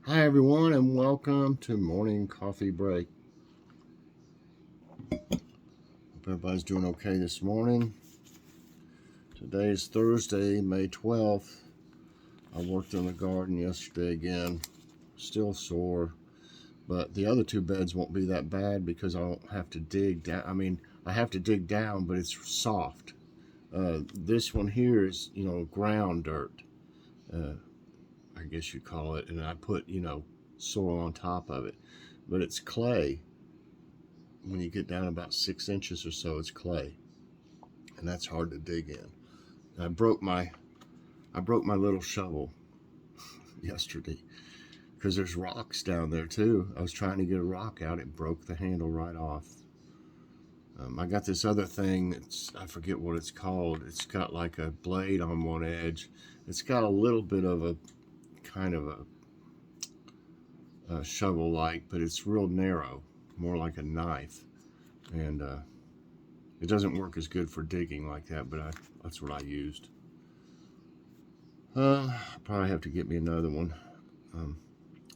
Hi everyone and welcome to Morning Coffee Break. Hope everybody's doing okay this morning. Today is Thursday, May 12th. I worked in the garden yesterday again. Still sore, but the other two beds won't be that bad because I don't have to dig down. I have to dig down, but it's soft. This one here is, ground dirt, I guess you call it, and I put, soil on top of it. But it's clay. When you get down about 6 inches or so, it's clay, and that's hard to dig in. I broke my little shovel yesterday because there's rocks down there too. I was trying to get a rock out, it broke the handle right off. I got this other thing, I forget what it's called. It's got like a blade on one edge. It's got a little bit of a kind of a shovel-like, but it's real narrow, more like a knife, and it doesn't work as good for digging like that, but that's what I used. I'll probably have to get me another one.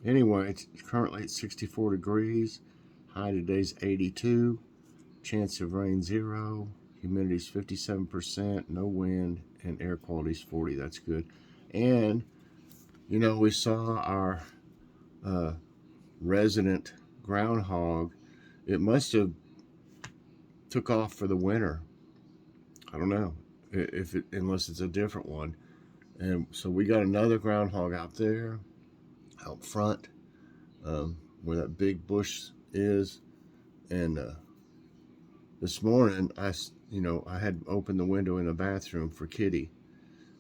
Anyway, it's currently at 64 degrees. High today's 82. Chance of rain 0. Humidity's 57%. No wind. And air quality's 40. That's good. And, we saw our resident groundhog. It must have took off for the winter. I don't know unless it's a different one. And so we got another groundhog out there, out front, where that big bush is. And this morning, I had opened the window in the bathroom for Kitty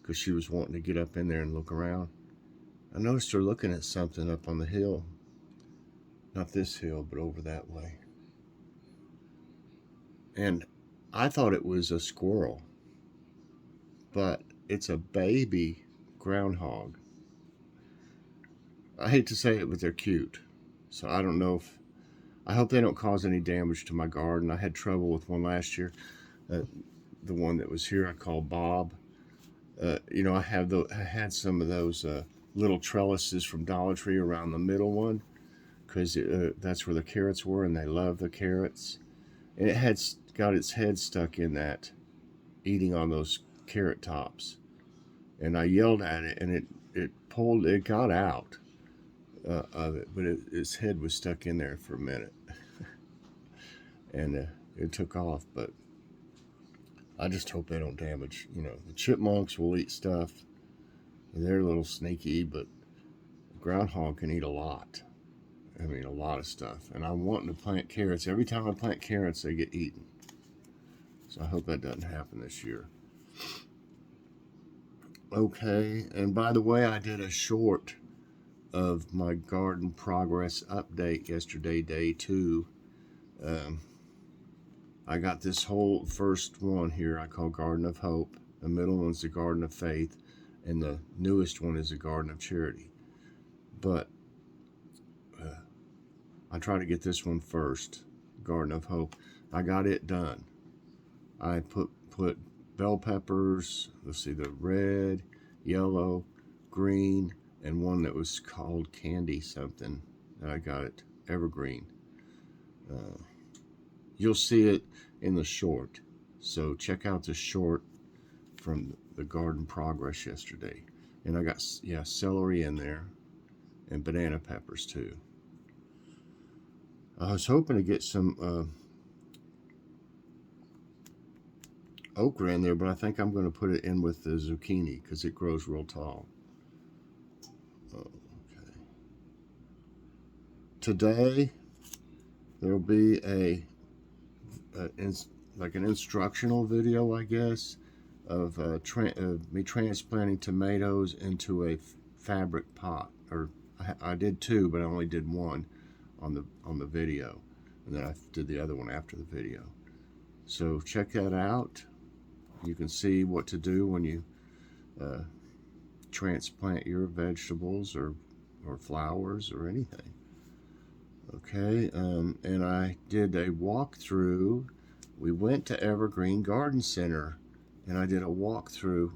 because she was wanting to get up in there and look around. I noticed her looking at something up on the hill. Not this hill, but over that way. And I thought it was a squirrel, but it's a baby groundhog. I hate to say it, but they're cute. So I don't know I hope they don't cause any damage to my garden. I had trouble with one last year. The one that was here I called Bob. I had some of those little trellises from Dollar Tree around the middle one because that's where the carrots were, and they love the carrots. And it had got its head stuck in that, eating on those carrot tops. And I yelled at it, and it got out of it, but its head was stuck in there for a minute. And it took off, but I just hope they don't damage. The chipmunks will eat stuff. They're a little sneaky, but the groundhog can eat a lot. A lot of stuff. And I'm wanting to plant carrots. Every time I plant carrots, they get eaten. So I hope that doesn't happen this year. Okay, and by the way, I did a short of my garden progress update yesterday, day 2. I got this whole first one here I call Garden of Hope. The middle one's the Garden of Faith, and the newest one is the Garden of Charity. But I try to get this one first, Garden of Hope. I got it done. I put bell peppers, let's see, the red, yellow, green, and one that was called candy something that I got at Evergreen. You'll see it in the short. So check out the short from the garden progress yesterday. And I got, celery in there and banana peppers too. I was hoping to get some okra in there, but I think I'm going to put it in with the zucchini because it grows real tall. Okay. Today, there'll be like an instructional video, I guess, of me transplanting tomatoes into a fabric pot. Or I did 2, but I only did 1 on the video, and then I did the other one after the video. So check that out. You can see what to do when you transplant your vegetables or flowers or anything. Okay, and I did a walkthrough. We went to Evergreen Garden Center, and I did a walkthrough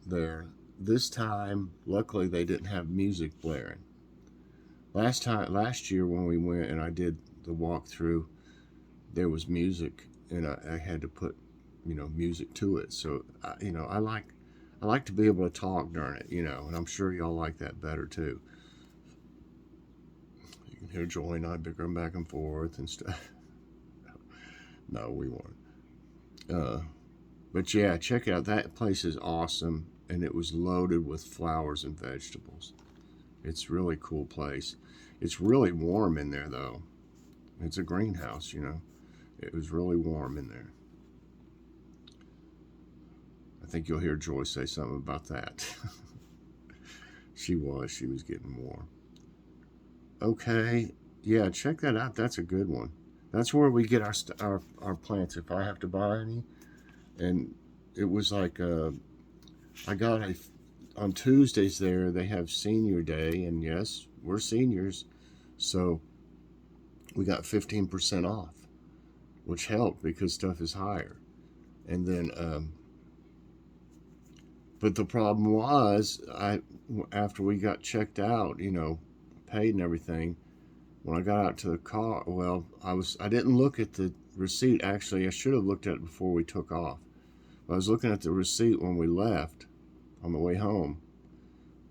there. This time, luckily, they didn't have music blaring. Last year when we went and I did the walkthrough, there was music, and I had to put, music to it. So, I like to be able to talk during it, and I'm sure y'all like that better too. You can hear Joy and I bickering back and forth and stuff. No, we weren't. But yeah, check it out. That place is awesome, and it was loaded with flowers and vegetables. It's a really cool place. It's really warm in there, though. It's a greenhouse, It was really warm in there. I think you'll hear Joy say something about that. She was getting warm. Okay, yeah, check that out. That's a good one. That's where we get our plants if I have to buy any. And it was like I got on Tuesdays there. They have Senior Day, and yes, we're seniors, so we got 15% off, which helped because stuff is higher. And then, but the problem was, after we got checked out, paid and everything. When I got out to the car, well, I didn't look at the receipt. Actually, I should have looked at it before we took off. I was looking at the receipt when we left on the way home,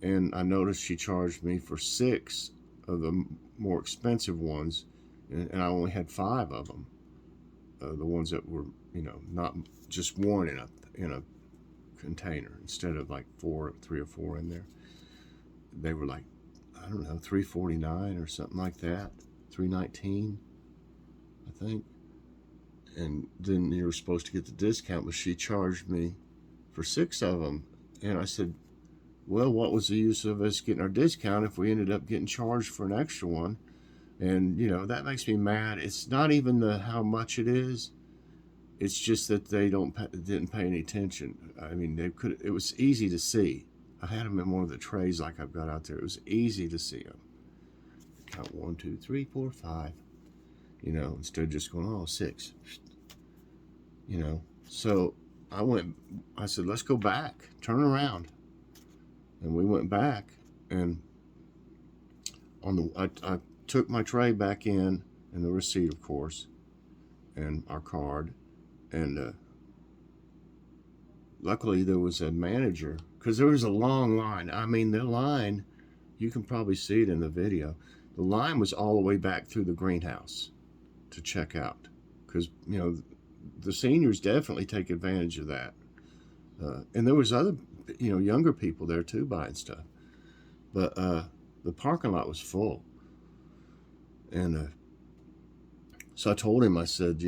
and I noticed she charged me for 6 of the more expensive ones, and I only had 5 of them. The ones that were, not just one in a container instead of like 3 or 4 in there. They were like, I don't know, $3.49 or something like that, $3.19, I think. And then you were supposed to get the discount, but she charged me for 6 of them. And I said, well, what was the use of us getting our discount if we ended up getting charged for an extra one? And, that makes me mad. It's not even how much it is. It's just that they didn't pay any attention. I mean, it was easy to see. I had them in one of the trays like I've got out there. It was easy to see them. Count 1, 2, 3, 4, 5. Instead of just going, 6. So I said, let's go back, turn around. And we went back, and I took my tray back in, and the receipt, of course, and our card. And luckily there was a manager, because there was a long line. I mean, the line, you can probably see it in the video. The line was all the way back through the greenhouse to check out, because, the seniors definitely take advantage of that. And there was other, younger people there too buying stuff. But the parking lot was full. And so I told him, I said,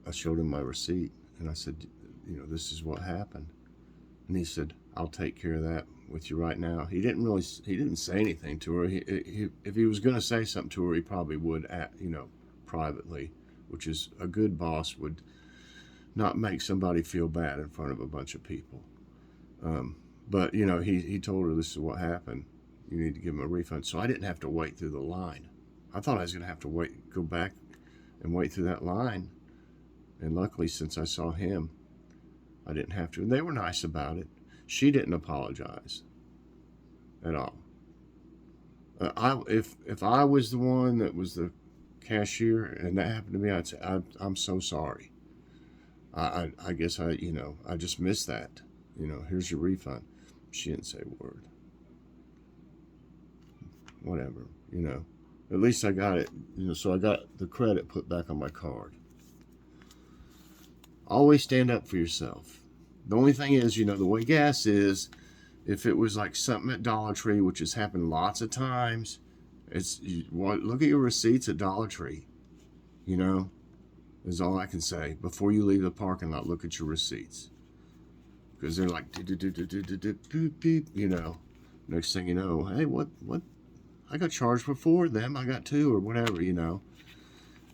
I showed him my receipt, and I said, this is what happened. And he said, I'll take care of that with you right now. He didn't say anything to her. If he was going to say something to her, he probably would, privately, which is a good boss would not make somebody feel bad in front of a bunch of people. But, he told her, this is what happened. You need to give him a refund. So I didn't have to wait through the line. I thought I was going to have to go back and wait through that line. And luckily, since I saw him, I didn't have to. And they were nice about it. She didn't apologize at all. If I was the one that was the cashier and that happened to me, I'd say, I'm so sorry. I guess I just missed that. Here's your refund. She didn't say a word. Whatever, At least I got it, so I got the credit put back on my card. Always stand up for yourself. The only thing is, the way gas is, if it was like something at Dollar Tree, which has happened lots of times, look at your receipts at Dollar Tree, is all I can say. Before you leave the parking lot, look at your receipts. Because they're like, next thing you know, hey, what? I got charged for 4 of them. I got 2 or whatever,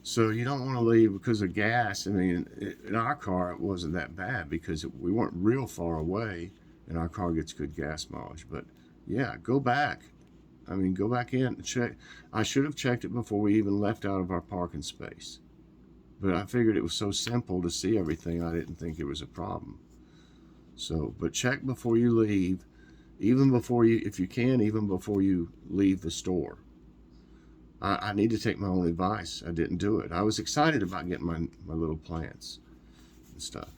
So you don't want to leave because of gas. I mean, in our car, it wasn't that bad because we weren't real far away, and our car gets good gas mileage. But yeah, go back. I mean, go back in and check. I should have checked it before we even left out of our parking space. But I figured it was so simple to see everything, I didn't think it was a problem. So, but check before you leave, even before you, if you can, even before you leave the store. I need to take my own advice. I didn't do it. I was excited about getting my little plants and stuff.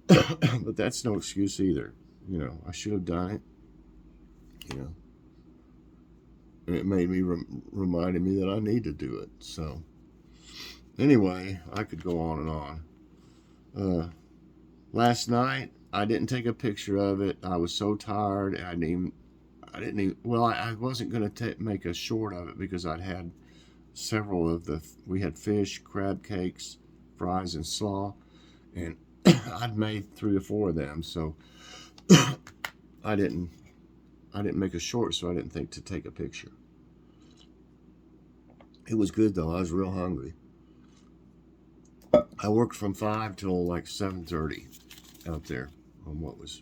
But that's no excuse either. You know, I should have done it. You know, and it made me reminded me that I need to do it. So anyway, I could go on and on. Last night I didn't take a picture of it. I was so tired. I didn't even. Well, I wasn't going to make a short of it because I'd had several of we had fish, crab cakes, fries, and slaw, and I'd made 3 or 4 of them. So I didn't make a short, so I didn't think to take a picture. It was good though. I was real hungry. I worked from 5 till like 7:30 out there on what was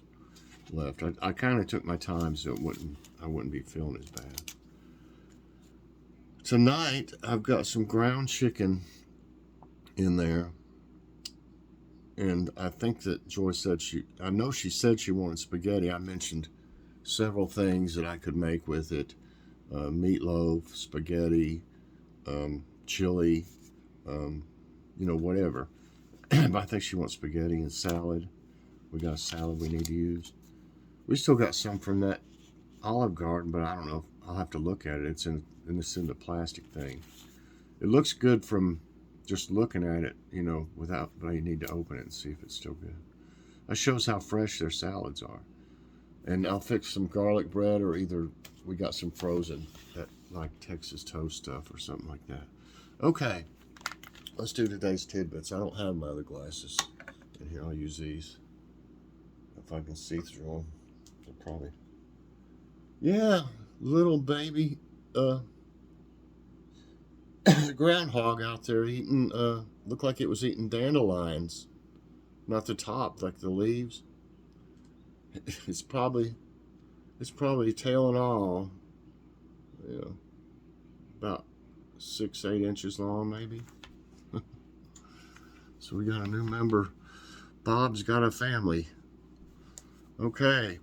left. I kind of took my time so I wouldn't be feeling as bad. Tonight I've got some ground chicken in there, and I think that Joy said I know she said she wanted spaghetti. I mentioned several things that I could make with it: meatloaf, spaghetti, chili, whatever. But I think she wants spaghetti and salad. We got a salad we need to use. We still got some from that Olive Garden, but I don't know. I'll have to look at it. It's in the plastic thing. It looks good from just looking at it, but you need to open it and see if it's still good. That shows how fresh their salads are. And I'll fix some garlic bread, or either we got some frozen, like Texas toast stuff or something like that. Okay, let's do today's tidbits. I don't have my other glasses in here. I'll use these if I can see through them. They'll probably. Yeah, little baby groundhog out there eating. Looked like it was eating dandelions, not the top, like the leaves. It's probably tail and all, about 6-8 inches long, maybe. So we got a new member. Bob's got a family. Okay.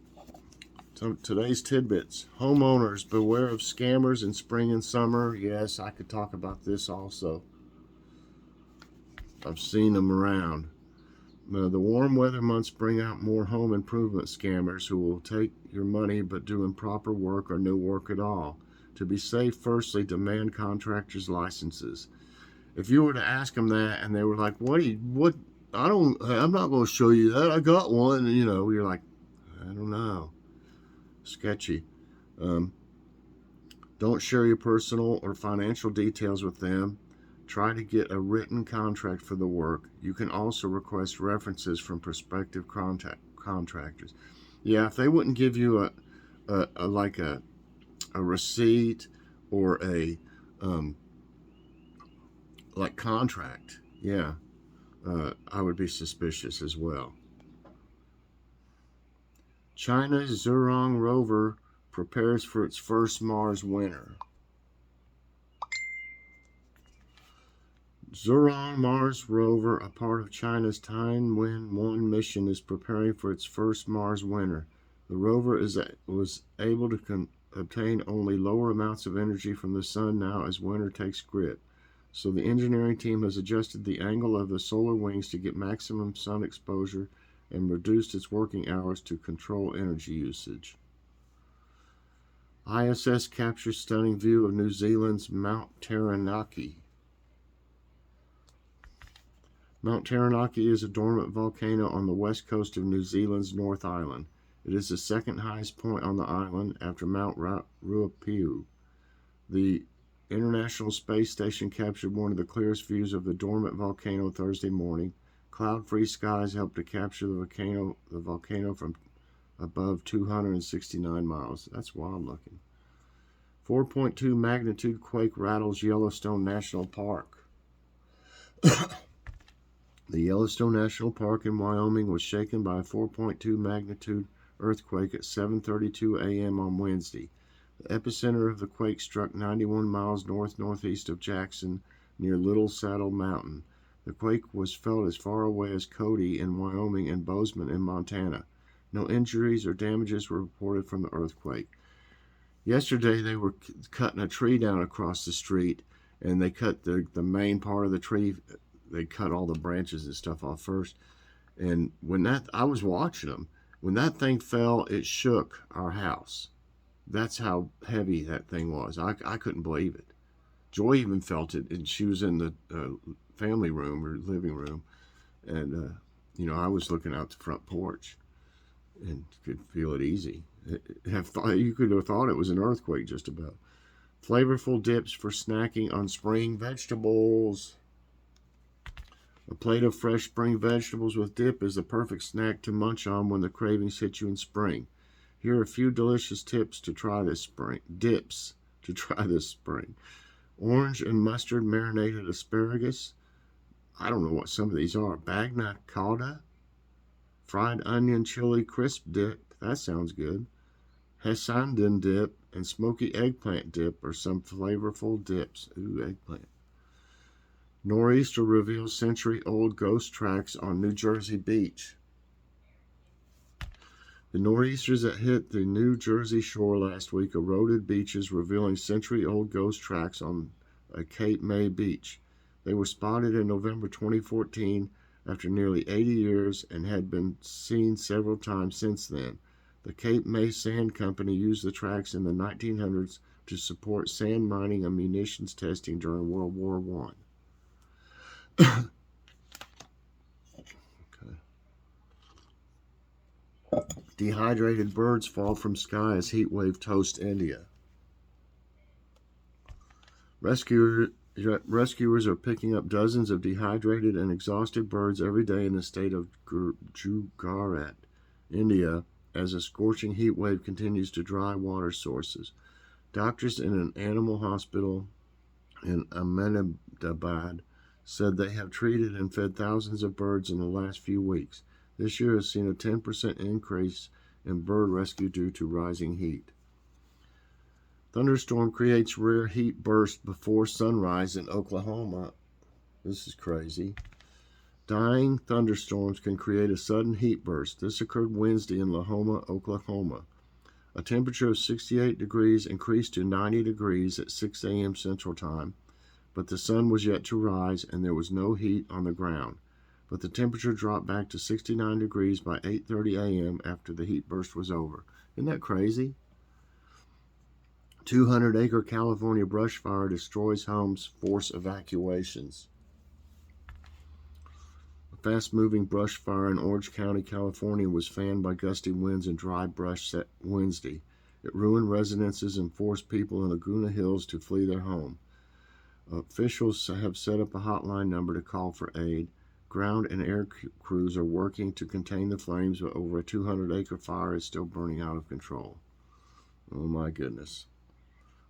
So today's tidbits. Homeowners, beware of scammers in spring and summer. Yes, I could talk about this also. I've seen them around. The warm weather months bring out more home improvement scammers who will take your money but do improper work or no work at all. To be safe, firstly, demand contractors' licenses. If you were to ask them that and they were like, I'm not going to show you that. I got one. And, you're like, I don't know. Sketchy. Don't share your personal or financial details with them. Try to get a written contract for the work. You can also request references from prospective contractors. Yeah, if they wouldn't give you a receipt or a contract, yeah, I would be suspicious as well. China's Zhurong rover prepares for its first Mars winter. Zhurong Mars rover, a part of China's Tianwen-1 mission, is preparing for its first Mars winter. The rover was able to obtain only lower amounts of energy from the sun now as winter takes grip. So the engineering team has adjusted the angle of the solar wings to get maximum sun exposure and reduced its working hours to control energy usage. ISS captures stunning view of New Zealand's Mount Taranaki. Mount Taranaki is a dormant volcano on the west coast of New Zealand's North Island. It is the second highest point on the island after Mount Ruapehu. The International Space Station captured one of the clearest views of the dormant volcano Thursday morning. Cloud-free skies helped to capture the volcano from above 269 miles. That's wild looking. 4.2 magnitude quake rattles Yellowstone National Park. The Yellowstone National Park in Wyoming was shaken by a 4.2 magnitude earthquake at 7:32 a.m. on Wednesday. The epicenter of the quake struck 91 miles northeast of Jackson near Little Saddle Mountain. The quake was felt as far away as Cody in Wyoming and Bozeman in Montana. No injuries or damages were reported from the earthquake. Yesterday, they were cutting a tree down across the street, and they cut the main part of the tree. They cut all the branches and stuff off first. And when I was watching them, when that thing fell, it shook our house. That's how heavy that thing was. I couldn't believe it. Joy even felt it, and she was in the family room or living room, and I was looking out the front porch and could feel it easy. You could have thought it was an earthquake just about. Flavorful dips for snacking on spring vegetables. A plate of fresh spring vegetables with dip is the perfect snack to munch on when the cravings hit you in spring. Here are a few delicious tips to try this spring. Dips to try this spring. Orange and mustard marinated asparagus. I don't know what some of these are. Bagna cauda. Fried onion chili crisp dip. That sounds good. Hesandin dip and smoky eggplant dip are some flavorful dips. Ooh, eggplant. Nor'easter reveals century-old ghost tracks on New Jersey beach. The nor'easters that hit the New Jersey shore last week eroded beaches, revealing century-old ghost tracks on a Cape May beach. They were spotted in November 2014 after nearly 80 years and had been seen several times since then. The Cape May Sand Company used the tracks in the 1900s to support sand mining and munitions testing during World War I. Okay. Dehydrated birds fall from sky as heat wave toasts India. Rescuers are picking up dozens of dehydrated and exhausted birds every day in the state of Gujarat, India, as a scorching heat wave continues to dry water sources. Doctors in an animal hospital in Ahmedabad said they have treated and fed thousands of birds in the last few weeks. This year has seen a 10% increase in bird rescue due to rising heat. Thunderstorm creates rare heat burst before sunrise in Oklahoma. This is crazy. Dying thunderstorms can create a sudden heat burst. This occurred Wednesday in Lahoma, Oklahoma. A temperature of 68 degrees increased to 90 degrees at 6 a.m. Central Time, but the sun was yet to rise and there was no heat on the ground. But the temperature dropped back to 69 degrees by 8:30 a.m. after the heat burst was over. Isn't that crazy? 200-acre California brush fire destroys homes, force evacuations. A fast-moving brush fire in Orange County, California was fanned by gusty winds and dry brush set Wednesday. It ruined residences and forced people in Laguna Hills to flee their home. Officials have set up a hotline number to call for aid. Ground and air crews are working to contain the flames, but over a 200-acre fire is still burning out of control. Oh my goodness.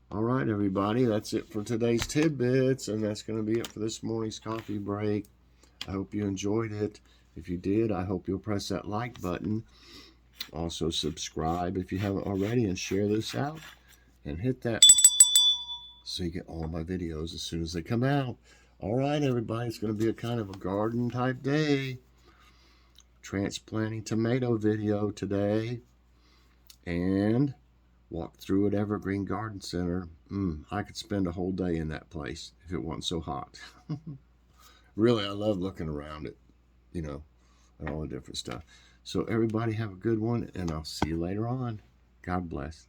All right, everybody, that's it for today's tidbits, and that's going to be it for this morning's coffee break. I hope you enjoyed it. If you did, I hope you'll press that like button. Also, subscribe if you haven't already, and share this out, and hit that so you get all my videos as soon as they come out. All right, everybody, it's going to be a kind of a garden type day. Transplanting tomato video today, and walk through at Evergreen Garden Center. I could spend a whole day in that place if it wasn't so hot. Really, I love looking around it, and all the different stuff. So everybody have a good one, and I'll see you later on. God bless.